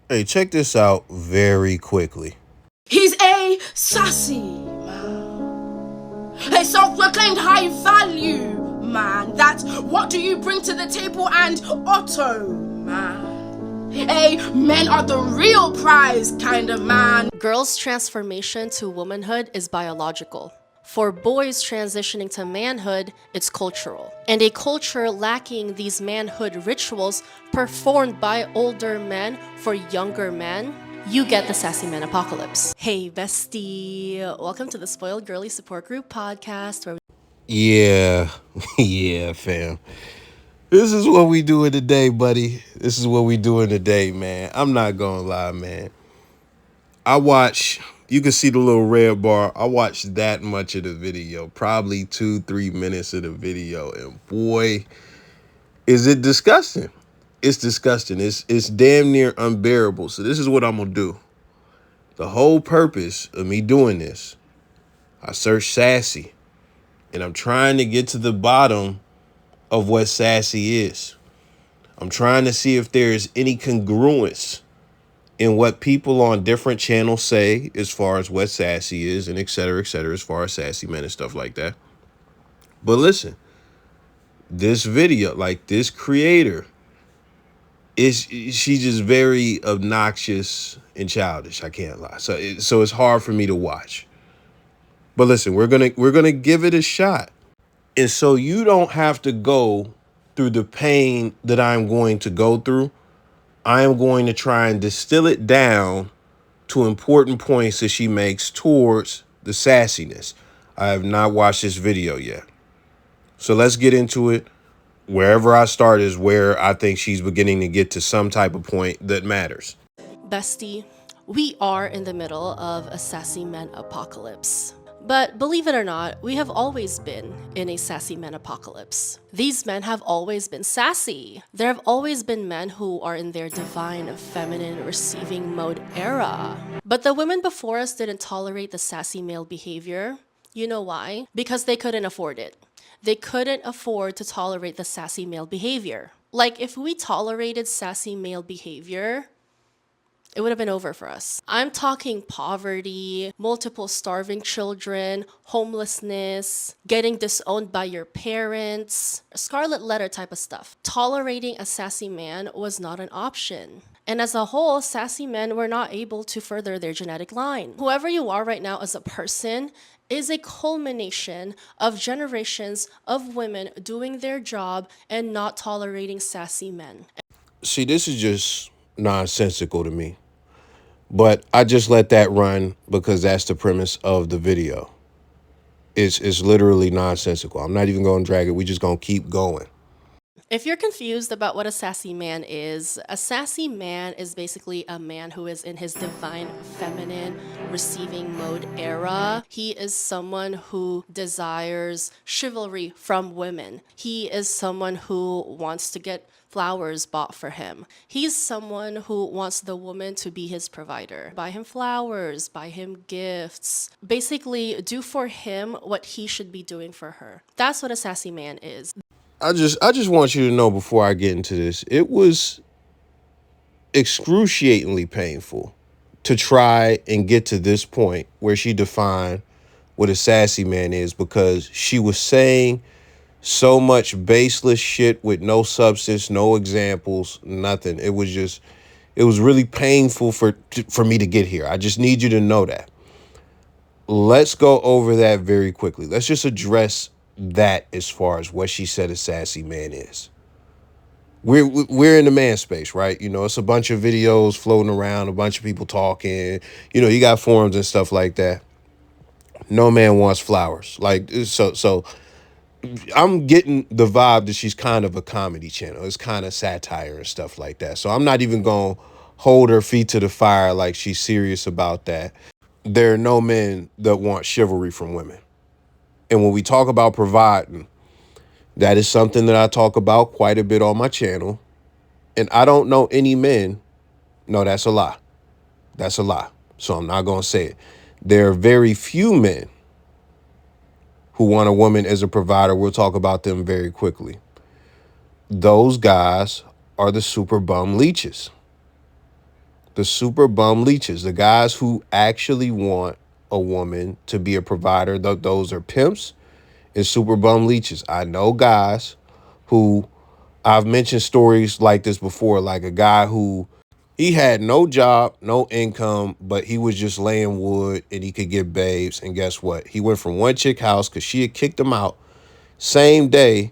Hey, check this out very quickly. He's a sassy man. A self-proclaimed high value man. That's what do you bring to the table and Otto man. Men are the real prize kind of man. Girls' transformation to womanhood is biological. For boys transitioning to manhood, it's cultural. And a culture lacking these manhood rituals performed by older men for younger men, you get the Sassy Man Apocalypse. Hey, bestie. Welcome to the Spoiled Girly Support Group podcast where Yeah, yeah, fam. This is what we doing today, buddy. This is what we doing today, man. I'm not gonna lie, man. You can see the little red bar. I watched that much of the video, probably 2-3 minutes of the video, and boy, is it disgusting. It's disgusting. It's damn near unbearable. So this is what I'm gonna do. The whole purpose of me doing this, I searched sassy, and I'm trying to get to the bottom of what sassy is. I'm trying to see if there's any congruence in what people on different channels say as far as what sassy is and et cetera, as far as sassy men and stuff like that. But listen, this video, like this creator, she's just very obnoxious and childish. I can't lie. So it's hard for me to watch. But listen, we're gonna give it a shot. And so you don't have to go through the pain that I'm going to go through. I am going to try and distill it down to important points that she makes towards the sassiness. I have not watched this video yet. So let's get into it. Wherever I start is where I think she's beginning to get to some type of point that matters. bestie, we are in the middle of a Sassy Man Apocalypse. But believe it or not, we have always been in a Sassy Man Apocalypse. These men have always been sassy. There have always been men who are in their divine feminine receiving mode era. But the women before us didn't tolerate the sassy male behavior. You know why? Because they couldn't afford it. They couldn't afford to tolerate the sassy male behavior. Like, if we tolerated sassy male behavior, it would have been over for us. I'm talking poverty, multiple starving children, homelessness, getting disowned by your parents, scarlet letter type of stuff. Tolerating a sassy man was not an option. And as a whole, sassy men were not able to further their genetic line. Whoever you are right now as a person is a culmination of generations of women doing their job and not tolerating sassy men. See, this is just nonsensical to me. But I just let that run because that's the premise of the video. It's literally nonsensical. I'm not even going to drag it. We just going to keep going. If you're confused about what a sassy man is basically a man who is in his divine feminine receiving mode era. He is someone who desires chivalry from women. He is someone who wants to get flowers bought for him. He's someone who wants the woman to be his provider. Buy him flowers, buy him gifts. Basically, do for him what he should be doing for her. That's what a sassy man is. I just want you to know before I get into this, it was excruciatingly painful to try and get to this point where she defined what a sassy man is, because she was saying so much baseless shit with no substance, no examples, nothing. It was really painful for me to get here. I just need you to know that. Let's go over that very quickly. Let's just address that as far as what she said a sassy man is. We're in the man space, right? You know, it's a bunch of videos floating around, a bunch of people talking. You know, you got forums and stuff like that. No man wants flowers. Like, so I'm getting the vibe that she's kind of a comedy channel. It's kind of satire and stuff like that. So I'm not even going to hold her feet to the fire like she's serious about that. There are no men that want chivalry from women. And when we talk about providing, that is something that I talk about quite a bit on my channel. And I don't know any men. No, that's a lie. That's a lie. So I'm not going to say it. There are very few men who want a woman as a provider. We'll talk about them very quickly. Those guys are the super bum leeches. The super bum leeches, the guys who actually want a woman to be a provider, those are pimps and super bum leeches. I know guys who, I've mentioned stories like this before, like a guy who he had no job, no income, but he was just laying wood and he could get babes. And guess what? He went from one chick house because she had kicked him out. Same day,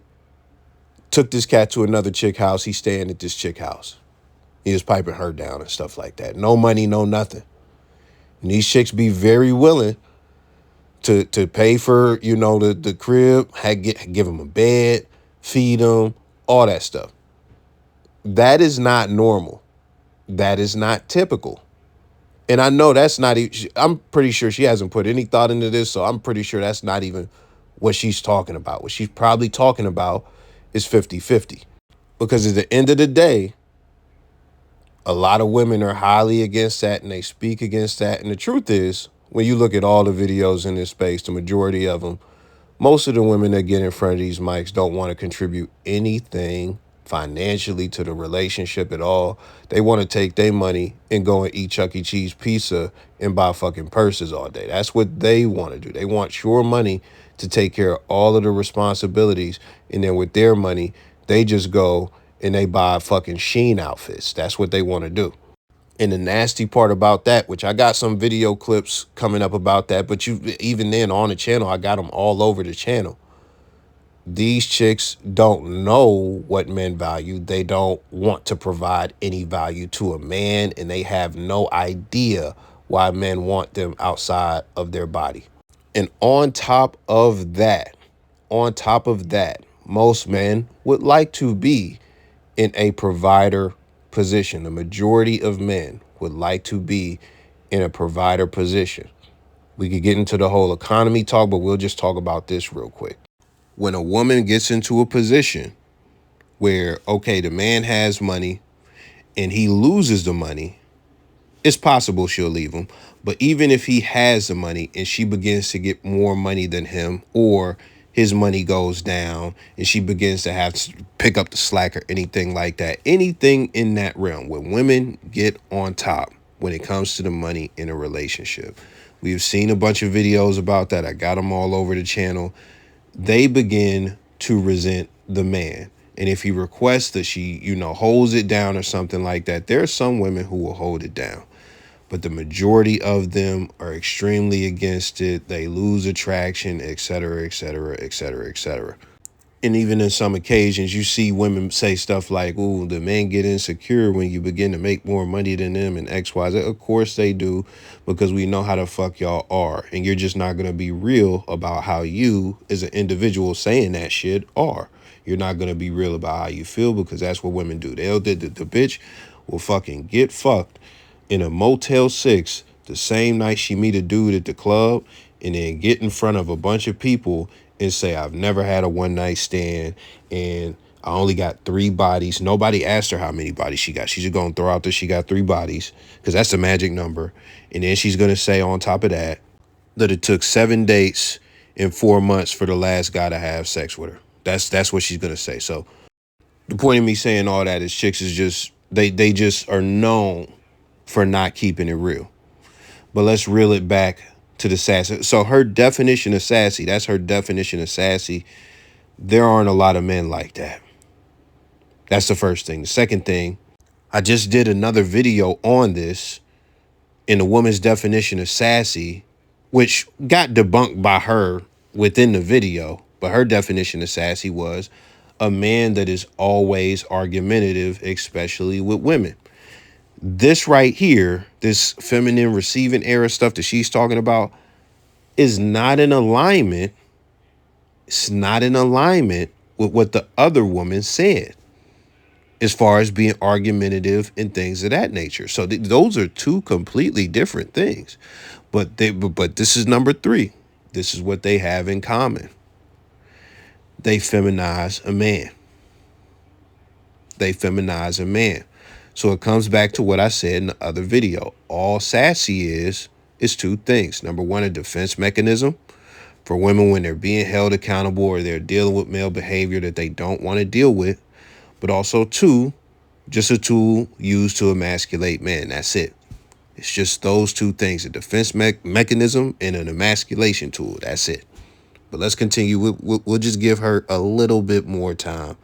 took this cat to another chick house. He's staying at this chick house. He was piping her down and stuff like that. No money, no nothing. And these chicks be very willing to pay for, the crib, give him a bed, feed him, all that stuff. That is not normal. That is not typical. And I know that's not even, I'm pretty sure she hasn't put any thought into this, so I'm pretty sure that's not even what she's talking about. What she's probably talking about is 50-50. Because at the end of the day, a lot of women are highly against that and they speak against that. And the truth is, when you look at all the videos in this space, the majority of them, most of the women that get in front of these mics don't want to contribute anything financially to the relationship at all. They want to take their money and go and eat Chuck E. Cheese pizza and buy fucking purses all day. That's what they want to do. They want your money to take care of all of the responsibilities. And then with their money, they just go and they buy fucking Sheen outfits. That's what they want to do. And the nasty part about that, which I got some video clips coming up about that, but even then on the channel, I got them all over the channel. These chicks don't know what men value. They don't want to provide any value to a man, and they have no idea why men want them outside of their body. And on top of that, most men would like to be in a provider position. The majority of men would like to be in a provider position. We could get into the whole economy talk, but we'll just talk about this real quick. When a woman gets into a position where, okay, the man has money and he loses the money, it's possible she'll leave him. But even if he has the money and she begins to get more money than him, or his money goes down and she begins to have to pick up the slack or anything like that, anything in that realm, when women get on top when it comes to the money in a relationship, we've seen a bunch of videos about that. I got them all over the channel. They begin to resent the man. And if he requests that she, holds it down or something like that, there are some women who will hold it down. But the majority of them are extremely against it. They lose attraction, et cetera, et cetera, et cetera, et cetera. And even in some occasions, you see women say stuff like, "Ooh, the men get insecure when you begin to make more money than them and X, Y, Z." Of course they do, because we know how the fuck y'all are. And you're just not going to be real about how you, as an individual saying that shit, are. You're not going to be real about how you feel, because that's what women do. The bitch will fucking get fucked in a Motel 6 the same night she meet a dude at the club, and then get in front of a bunch of people and say, "I've never had a one night stand and I only got 3 bodies." Nobody asked her how many bodies she got. She's just going to throw out that she got 3 bodies because that's the magic number. And then she's going to say on top of that it took 7 dates and 4 months for the last guy to have sex with her. That's what she's going to say. So the point of me saying all that is chicks is just, they just are known for not keeping it real. But let's reel it back to the sassy. So her definition of sassy, that's her definition of sassy. There aren't a lot of men like that. That's the first thing. The second thing, I just did another video on this in the woman's definition of sassy, which got debunked by her within the video. But her definition of sassy was a man that is always argumentative, especially with women. This right here, this feminine receiving era stuff that she's talking about, is not in alignment. It's not in alignment with what the other woman said as far as being argumentative and things of that nature. So those are 2 completely different things. But this is number 3. This is what they have in common. They feminize a man. They feminize a man. So it comes back to what I said in the other video. All sassy is 2 things. Number 1, a defense mechanism for women when they're being held accountable or they're dealing with male behavior that they don't want to deal with. But also 2, Just a tool used to emasculate men. That's it. It's just those two things, a defense mechanism and an emasculation tool. That's it. But let's continue. We'll just give her a little bit more time.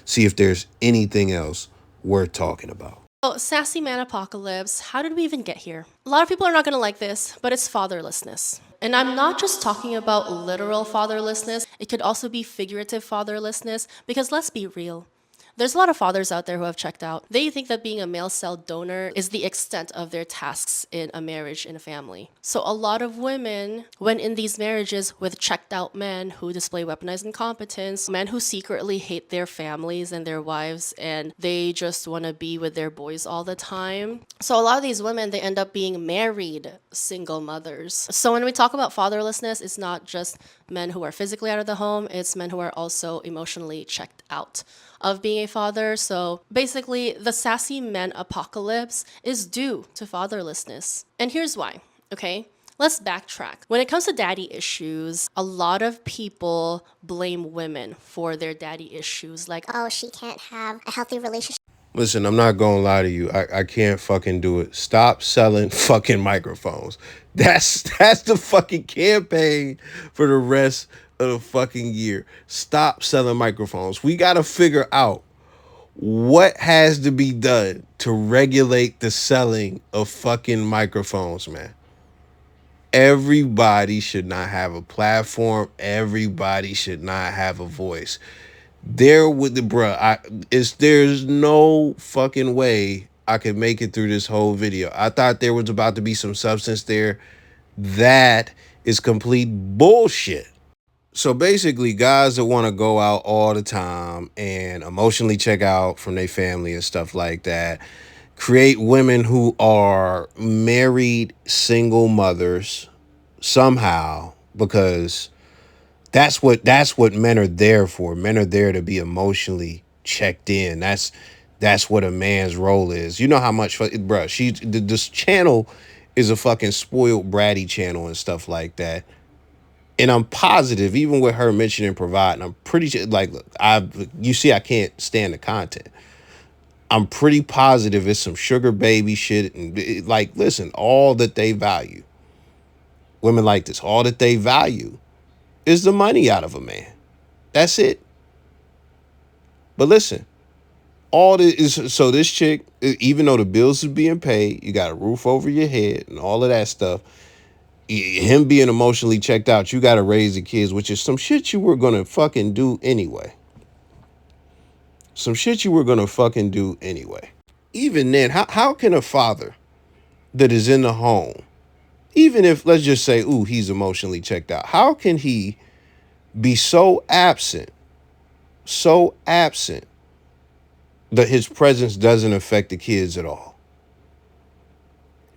See if there's anything else worth talking about. So, Sassy Man Apocalypse, how did we even get here? A lot of people are not going to like this, but it's fatherlessness. And I'm not just talking about literal fatherlessness, it could also be figurative fatherlessness, because let's be real. There's a lot of fathers out there who have checked out. They think that being a male cell donor is the extent of their tasks in a marriage, in a family. So a lot of women, when in these marriages with checked out men who display weaponized incompetence, men who secretly hate their families and their wives, and they just want to be with their boys all the time. So a lot of these women, they end up being married single mothers. So when we talk about fatherlessness, it's not just men who are physically out of the home, it's men who are also emotionally checked out of being a father. So basically, the Sassy Man Apocalypse is due to fatherlessness. And here's why, okay? Let's backtrack. When it comes to daddy issues, a lot of people blame women for their daddy issues. Like, oh, she can't have a healthy relationship. Listen, I'm not gonna lie to you. I can't fucking do it. Stop selling fucking microphones. That's the fucking campaign for the rest of the fucking year. Stop selling microphones. We gotta figure out what has to be done to regulate the selling of fucking microphones, man. Everybody should not have a platform. Everybody should not have a voice. There with the there's no fucking way I could make it through this whole video. I thought there was about to be some substance there. That is complete bullshit. So basically, guys that want to go out all the time and emotionally check out from their family and stuff like that, create women who are married single mothers somehow, because that's what men are there for. Men are there to be emotionally checked in. That's what a man's role is. You know how much, bruh, this channel is a fucking spoiled bratty channel and stuff like that. And I'm positive, even with her mentioning providing, I'm pretty sure, like, look, you see I can't stand the content. I'm pretty positive it's some sugar baby shit. And like, listen, all that they value, women like this, all that they value is the money out of a man. That's it. But listen, all this is, so this chick, even though the bills is being paid, you got a roof over your head and all of that stuff, him being emotionally checked out, you got to raise the kids, which is some shit you were going to fucking do anyway. Some shit you were going to fucking do anyway. Even then, how can a father that is in the home, even if, let's just say, ooh, he's emotionally checked out, how can he be so absent that his presence doesn't affect the kids at all?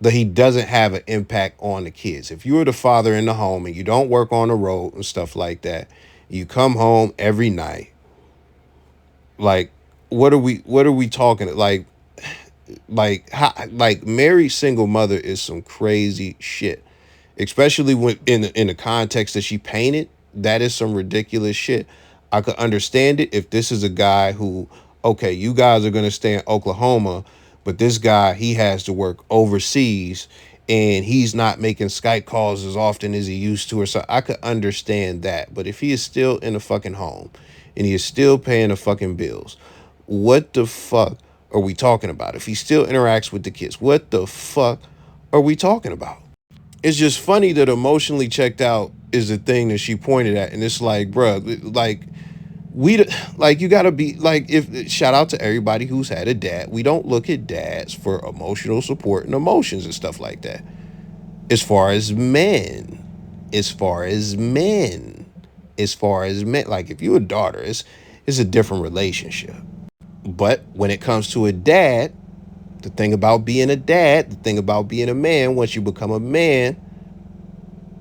That he doesn't have an impact on the kids. If you were the father in the home and you don't work on the road and stuff like that, you come home every night, like, what are we talking? Like married single mother is some crazy shit, especially when in the context that she painted. That is some ridiculous shit. I could understand it if this is a guy who, okay, you guys are going to stay in Oklahoma, but this guy, he has to work overseas and he's not making Skype calls as often as he used to, or so. I could understand that. But if he is still in the fucking home and he is still paying the fucking bills, what the fuck are we talking about? If he still interacts with the kids, what the fuck are we talking about? It's just funny that emotionally checked out is the thing that she pointed at. And it's like, bruh, like, you gotta be like, if shout out to everybody who's had a dad. We don't look at dads for emotional support and emotions and stuff like that. As far as men, like, if you're a daughter, it's a different relationship. But when it comes to a dad, the thing about being a dad, the thing about being a man, once you become a man,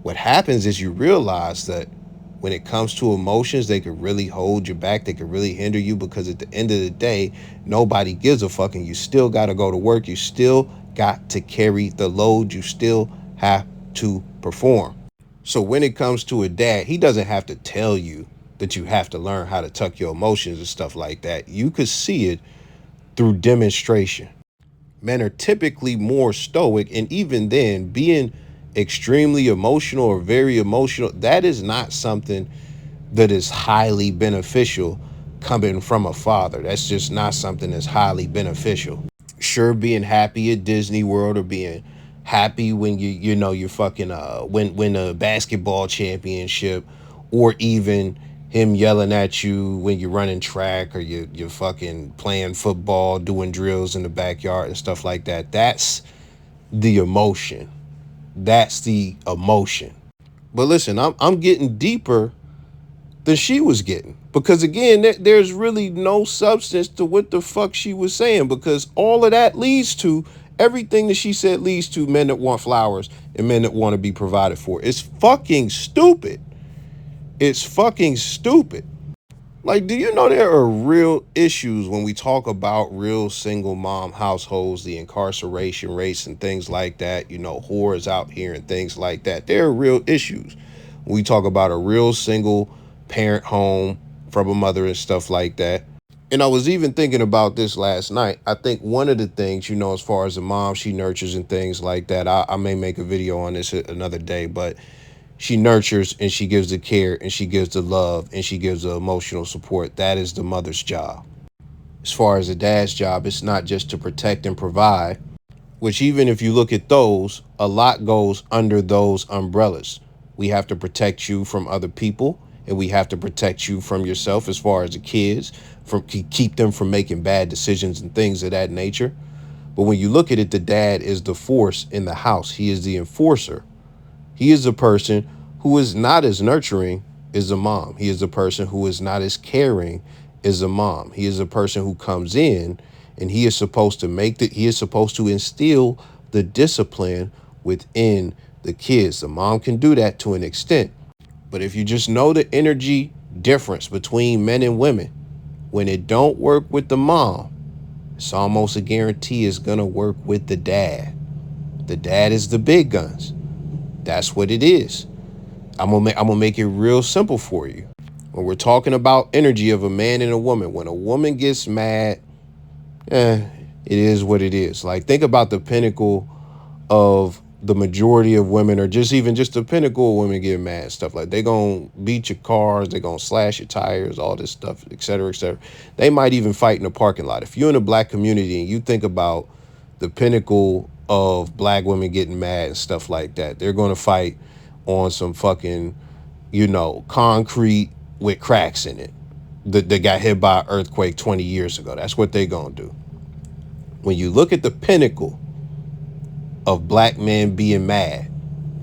what happens is you realize that when it comes to emotions, they could really hold you back. They could really hinder you, because at the end of the day, nobody gives a fuck, and you still got to go to work. You still got to carry the load. You still have to perform. So when it comes to a dad, he doesn't have to tell you that you have to learn how to tuck your emotions and stuff like that. You could see it through demonstration. Men are typically more stoic, and even then, being extremely emotional or very emotional, that is not something that is highly beneficial coming from a father. That's just not something that's highly beneficial. Sure, being happy at Disney World or being happy when you're fucking win a basketball championship, or even him yelling at you when you're running track or you're fucking playing football, doing drills in the backyard and stuff like that. That's the emotion. That's the emotion. But listen, I'm getting deeper than she was getting. Because again, there's really no substance to what the fuck she was saying, because all of that leads to, everything that she said leads to men that want flowers and men that want to be provided for. It's fucking stupid. It's fucking stupid. Like, do you know there are real issues when we talk about real single mom households, the incarceration rates and things like that, whores out here and things like that. There are real issues when we talk about a real single parent home from a mother and stuff like that. And I was even thinking about this last night. I think one of the things, as far as the mom she nurtures and things like that, I may make a video on this another day, but she nurtures and she gives the care and she gives the love and she gives the emotional support. That is the mother's job. As far as the dad's job, it's not just to protect and provide, which even if you look at those, a lot goes under those umbrellas. We have to protect you from other people, and we have to protect you from yourself as far as the kids, from keep them from making bad decisions and things of that nature. But when you look at it, the dad is the force in the house. He is the enforcer. He is the person who is not as nurturing as a mom. He is the person who is not as caring as a mom. He is a person who comes in and he is supposed to instill the discipline within the kids. The mom can do that to an extent. But if you just know the energy difference between men and women, when it don't work with the mom, it's almost a guarantee it's going to work with the dad. The dad is the big guns. That's what it is. I'm gonna make it real simple for you. When we're talking about energy of a man and a woman, when a woman gets mad, it is what it is. Like, think about the pinnacle of the majority of women, or just the pinnacle of women getting mad, stuff like they gonna beat your cars, they gonna slash your tires, all this stuff, et cetera, et cetera. They might even fight in the parking lot. If you're in the black community and you think about the pinnacle of black women getting mad and stuff like that, they're gonna fight on some fucking, concrete with cracks in it that got hit by an earthquake 20 years ago. That's what they gonna do. When you look at the pinnacle of black men being mad,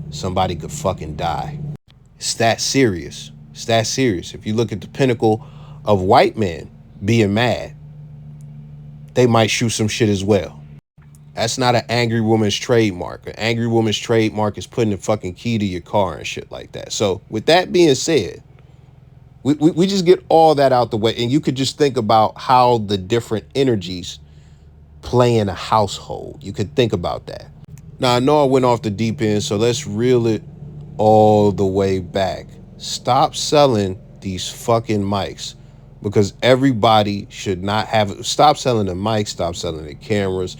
somebody could fucking die. It's that serious. It's that serious. If you look at the pinnacle of white men being mad, they might shoot some shit as well. That's not an angry woman's trademark. An angry woman's trademark is putting the fucking key to your car and shit like that. So with that being said, we just get all that out the way, and you could just think about how the different energies play in a household. You could think about that. Now, I know I went off the deep end, so let's reel it all the way back. Stop selling these fucking mics, because everybody should not have. Stop selling the mics, stop selling the cameras.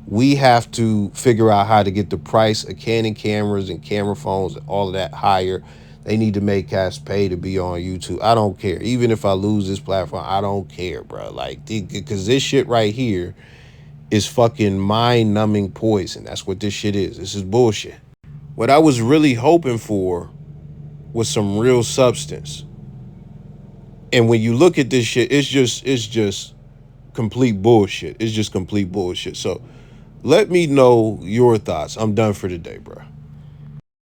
We have to figure out how to get the price of Canon cameras and camera phones and all of that higher. They need to make cats pay to be on YouTube. I don't care. Even if I lose this platform, I don't care, bro. Like, because this shit right here is fucking mind-numbing poison. That's what this shit is. This is bullshit. What I was really hoping for was some real substance. And when you look at this shit, it's just complete bullshit. It's just complete bullshit. So let me know your thoughts. I'm done for today, bro.